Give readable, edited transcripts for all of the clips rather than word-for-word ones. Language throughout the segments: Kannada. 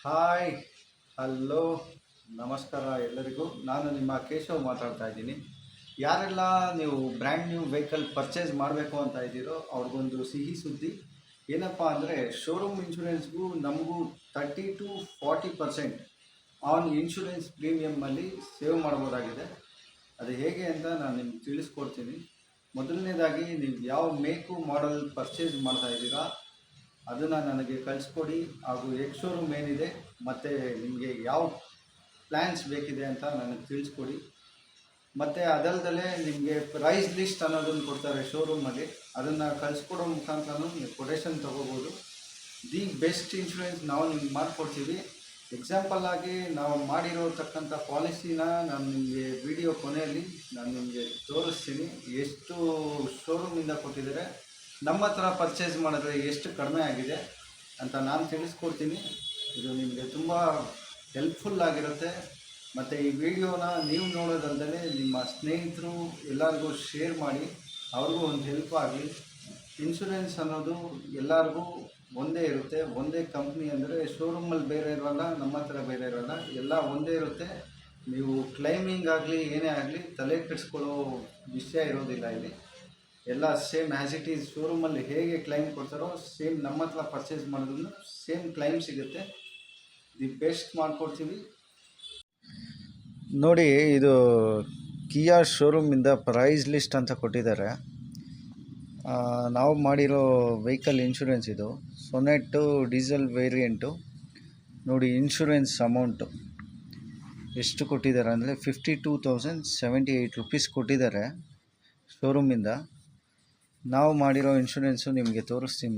ಹಾಯ್, ಹಲೋ, ನಮಸ್ಕಾರ ಎಲ್ಲರಿಗೂ. ನಾನು ನಿಮ್ಮ ಕೇಶವ್ ಮಾತಾಡ್ತಾ ಇದ್ದೀನಿ. ಯಾರೆಲ್ಲ ನೀವು ಬ್ರ್ಯಾಂಡ್ ನ್ಯೂ ವೆಹಿಕಲ್ ಪರ್ಚೇಸ್ ಮಾಡಬೇಕು ಅಂತ ಇದ್ದೀರೋ ಅವ್ರಿಗೊಂದು ಸಿಹಿ ಸುದ್ದಿ. ಏನಪ್ಪ ಅಂದರೆ ಶೋರೂಮ್ ಇನ್ಶೂರೆನ್ಸ್ಗೂ ನಮಗೂ 30 to 40% ಆನ್ ಇನ್ಶೂರೆನ್ಸ್ ಪ್ರೀಮಿಯಮ್ಮಲ್ಲಿ ಸೇವ್ ಮಾಡ್ಬೋದಾಗಿದೆ. ಅದು ಹೇಗೆ ಅಂತ ನಾನು ನಿಮ್ಗೆ ತಿಳಿಸ್ಕೊಡ್ತೀನಿ. ಮೊದಲನೇದಾಗಿ ನೀವು ಯಾವ ಮೇಕು ಮಾಡೆಲ್ ಪರ್ಚೇಸ್ ಮಾಡ್ತಾ ಇದ್ದೀರಾ ಅದನ್ನು ನನಗೆ ಕಳಿಸ್ಕೊಡಿ. ಹಾಗೂ ಎಕ್ಸ್ ಶೋರೂಮ್ ಏನಿದೆ ಮತ್ತು ನಿಮಗೆ ಯಾವ ಪ್ಲ್ಯಾನ್ಸ್ ಬೇಕಿದೆ ಅಂತ ನನಗೆ ತಿಳಿಸ್ಕೊಡಿ. ಮತ್ತು ಅದಲ್ಲದೆ ನಿಮಗೆ ಪ್ರೈಸ್ ಲಿಸ್ಟ್ ಅನ್ನೋದನ್ನು ಕೊಡ್ತಾರೆ ಶೋರೂಮಲ್ಲಿ, ಅದನ್ನು ಕಳಿಸ್ಕೊಡೋ ಮುಖಾಂತರ ನೀವು ಕೊಟೇಶನ್ ತೊಗೋಬೋದು. ದಿ ಬೆಸ್ಟ್ ಇನ್ಶೂರೆನ್ಸ್ ನಾವು ನಿಮ್ಗೆ ಮಾಡಿಕೊಡ್ತೀವಿ. ಎಕ್ಸಾಂಪಲ್ ಆಗಿ ನಾವು ಮಾಡಿರೋತಕ್ಕಂಥ ಪಾಲಿಸಿನ ನಾನು ನಿಮಗೆ ವಿಡಿಯೋ ಕೊನೆಯಲ್ಲಿ ನಾನು ನಿಮಗೆ ತೋರಿಸ್ತೀನಿ. ಎಷ್ಟು ಶೋರೂಮಿಂದ ಕೊಟ್ಟಿದ್ದಾರೆ, ನಮ್ಮ ಹತ್ರ ಪರ್ಚೇಸ್ ಮಾಡಿದ್ರೆ ಎಷ್ಟು ಕಡಿಮೆ ಆಗಿದೆ ಅಂತ ನಾನು ತಿಳಿಸ್ಕೊಡ್ತೀನಿ. ಇದು ನಿಮಗೆ ತುಂಬ ಹೆಲ್ಪ್ಫುಲ್ ಆಗಿರುತ್ತೆ. ಮತ್ತು ಈ ವಿಡಿಯೋನ ನೀವು ನೋಡೋದಲ್ಲದೆ ನಿಮ್ಮ ಸ್ನೇಹಿತರು ಎಲ್ಲರಿಗೂ ಶೇರ್ ಮಾಡಿ, ಅವ್ರಿಗೂ ಒಂದು ಹೆಲ್ಪ್ ಆಗಲಿ. ಇನ್ಶೂರೆನ್ಸ್ ಅನ್ನೋದು ಎಲ್ಲರಿಗೂ ಒಂದೇ ಇರುತ್ತೆ. ಒಂದೇ ಕಂಪ್ನಿ ಅಂದರೆ ಶೋರೂಮಲ್ಲಿ ಬೇರೆ ಇರೋಲ್ಲ, ನಮ್ಮ ಹತ್ರ ಬೇರೆ ಇರೋಲ್ಲ, ಎಲ್ಲ ಒಂದೇ ಇರುತ್ತೆ. ನೀವು ಕ್ಲೈಮಿಂಗ್ ಆಗಲಿ ಏನೇ ಆಗಲಿ ತಲೆ ಕೆಡಿಸ್ಕೊಳ್ಳೋ ವಿಷಯ ಇರೋದಿಲ್ಲ. ಇಲ್ಲಿ ಎಲ್ಲ ಸೇಮ್ ಆ್ಯಸ್ ಇಟ್ ಈಸ್. ಶೋರೂಮಲ್ಲಿ ಹೇಗೆ ಕ್ಲೈಮ್ ಕೊಡ್ತಾರೋ ಸೇಮ್ ನಮ್ಮ ಹತ್ರ ಪರ್ಚೇಸ್ ಮಾಡೋದ್ರೂ ಸೇಮ್ ಕ್ಲೈಮ್ ಸಿಗುತ್ತೆ. ದಿ ಬೆಸ್ಟ್ ಮಾಡಿಕೊಡ್ತೀವಿ. ನೋಡಿ, ಇದು ಕಿಯಾ ಶೋರೂಮಿಂದ ಪ್ರೈಸ್ ಲಿಸ್ಟ್ ಅಂತ ಕೊಟ್ಟಿದ್ದಾರೆ. ನಾವು ಮಾಡಿರೋ ವೆಹಿಕಲ್ ಇನ್ಶೂರೆನ್ಸ್ ಇದು ಸೊನೆಟ್ಟು ಡೀಸೆಲ್ ವೇರಿಯಂಟು. ನೋಡಿ, ಇನ್ಶೂರೆನ್ಸ್ ಅಮೌಂಟು ಎಷ್ಟು ಕೊಟ್ಟಿದ್ದಾರೆ ಅಂದರೆ 52,078 ರೂಪೀಸ್ ಕೊಟ್ಟಿದ್ದಾರೆ ಶೋರೂಮಿಂದ. ನಾವು ಮಾಡಿರೋ ಇನ್ಶೂರೆನ್ಸು ನಿಮಗೆ ತೋರಿಸ್ತೀನಿ.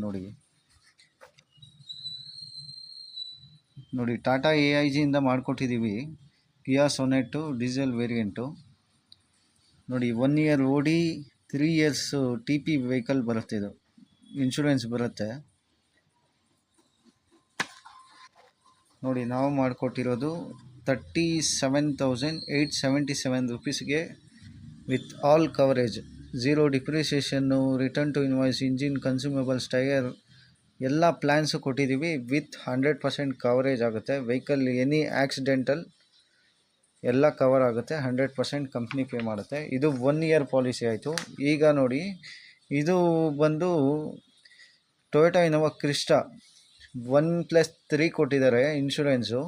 ನೋಡಿ ಟಾಟಾ AIGಯಿಂದ ಮಾಡಿಕೊಟ್ಟಿದ್ದೀವಿ ಕಿಯಾ ಸೊನೆಟ್ಟು ಡೀಸೆಲ್ ವೇರಿಯಂಟು. ನೋಡಿ 1 year OD 3 years TP vehicle ಬರುತ್ತೆ. ಇದು ಇನ್ಶೂರೆನ್ಸ್ ಬರುತ್ತೆ. ನೋಡಿ, ನಾವು ಮಾಡಿಕೊಟ್ಟಿರೋದು 37,877 ರೂಪೀಸ್ಗೆ with all coverage, 0 depreciation, return to invoice, engine consumables, tyre ಎಲ್ಲ ಪ್ಲ್ಯಾನ್ಸು ಕೊಟ್ಟಿದ್ದೀವಿ. ವಿತ್ 100% ಕವರೇಜ್ ಆಗುತ್ತೆ. ವೆಹಿಕಲ್ ಎನಿ ಆಕ್ಸಿಡೆಂಟಲ್ ಎಲ್ಲ ಕವರ್ ಆಗುತ್ತೆ. 100% ಕಂಪ್ನಿ ಪೇ ಮಾಡುತ್ತೆ. ಇದು 1 year ಪಾಲಿಸಿ ಆಯಿತು. ಈಗ ನೋಡಿ, ಇದು ಬಂದು ಟೊಯೋಟಾ ಇನೋವಾ ಕ್ರಿಸ್ಟಾ 1+3 ಕೊಟ್ಟಿದ್ದಾರೆ ಇನ್ಶೂರೆನ್ಸು.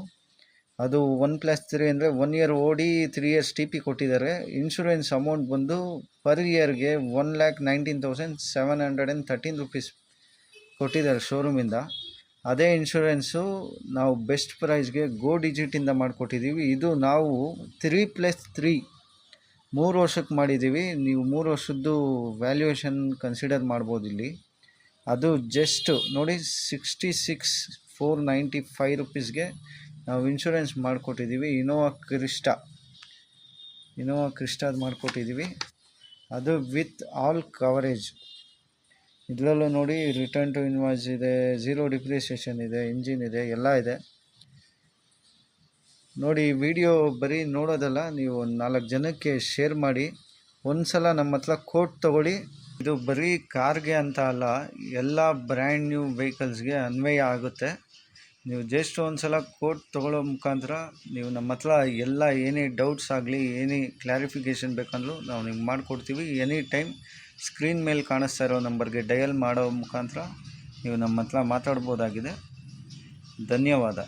ಅದು 1+3 ಅಂದರೆ 1 year OD 3 years TP ಕೊಟ್ಟಿದ್ದಾರೆ. ಇನ್ಶೂರೆನ್ಸ್ ಅಮೌಂಟ್ ಬಂದು ಪರ್ ಇಯರ್ಗೆ 1,19,713 ರೂಪೀಸ್ ಕೊಟ್ಟಿದ್ದಾರೆ ಶೋರೂಮಿಂದ. ಅದೇ ಇನ್ಶೂರೆನ್ಸು ನಾವು ಬೆಸ್ಟ್ ಪ್ರೈಸ್ಗೆ ಗೋ ಡಿಜಿಟಿಂದ ಮಾಡಿಕೊಟ್ಟಿದ್ದೀವಿ. ಇದು ನಾವು 3+3 3 ವರ್ಷಕ್ಕೆ ಮಾಡಿದ್ದೀವಿ. ನೀವು 3 ವರ್ಷದ್ದು ವ್ಯಾಲ್ಯೂಯೇಷನ್ ಕನ್ಸಿಡರ್ ಮಾಡ್ಬೋದು ಇಲ್ಲಿ. ಅದು ಜಸ್ಟ್ ನೋಡಿ 66,495 ರೂಪೀಸ್ಗೆ ನಾವು ಇನ್ಶೂರೆನ್ಸ್ ಮಾಡಿಕೊಟ್ಟಿದ್ದೀವಿ. ಇನೋವಾ ಕ್ರಿಸ್ಟಾದ ಮಾಡಿಕೊಟ್ಟಿದ್ದೀವಿ. ಅದು ವಿತ್ ಆಲ್ ಕವರೇಜ್. ಇದರಲ್ಲೂ ನೋಡಿ ರಿಟರ್ನ್ ಟು ಇನ್ವಾಯ್ಸ್ ಇದೆ, 0 ಡಿಪ್ರಿಸಿಯೇಷನ್ ಇದೆ, ಇಂಜಿನ್ ಇದೆ, ಎಲ್ಲ ಇದೆ. ನೋಡಿ, ವಿಡಿಯೋ ಬರೀ ನೋಡೋದಲ್ಲ, ನೀವು ಒಂದು 4 ಜನಕ್ಕೆ ಶೇರ್ ಮಾಡಿ. ಒಂದು ಸಲ ನಮ್ಮ ಹತ್ರ ಕೋಟ್ ತೊಗೊಳ್ಳಿ. ಇದು ಬರೀ ಕಾರ್ಗೆ ಅಂತ ಅಲ್ಲ, ಎಲ್ಲ ಬ್ರ್ಯಾಂಡ್ ನ್ಯೂ ವೆಹಿಕಲ್ಸ್ಗೆ ಅನ್ವಯ ಆಗುತ್ತೆ. ನೀವು ಜಸ್ಟ್ ಒಂದು ಸಲ ಕೋಟ್ ತೊಗೊಳ್ಳೋ ಮುಖಾಂತರ ನೀವು ನಮ್ಮ ಹತ್ರ ಎಲ್ಲ ಏನೇ ಡೌಟ್ಸ್ ಆಗಲಿ, ಏನೇ ಕ್ಲಾರಿಫಿಕೇಷನ್ ಬೇಕಂದ್ರೂ ನಾವು ನಿಮ್ಗೆ ಮಾಡಿಕೊಡ್ತೀವಿ. ಎನಿ ಟೈಮ್ ಸ್ಕ್ರೀನ್ ಮೇಲೆ ಕಾಣಿಸ್ತಾ ಇರೋ ನಂಬರ್ಗೆ ಡಯಲ್ ಮಾಡೋ ಮುಖಾಂತರ ನೀವು ನಮ್ಮ ಹತ್ರ ಮಾತಾಡ್ಬೋದಾಗಿದೆ. ಧನ್ಯವಾದ.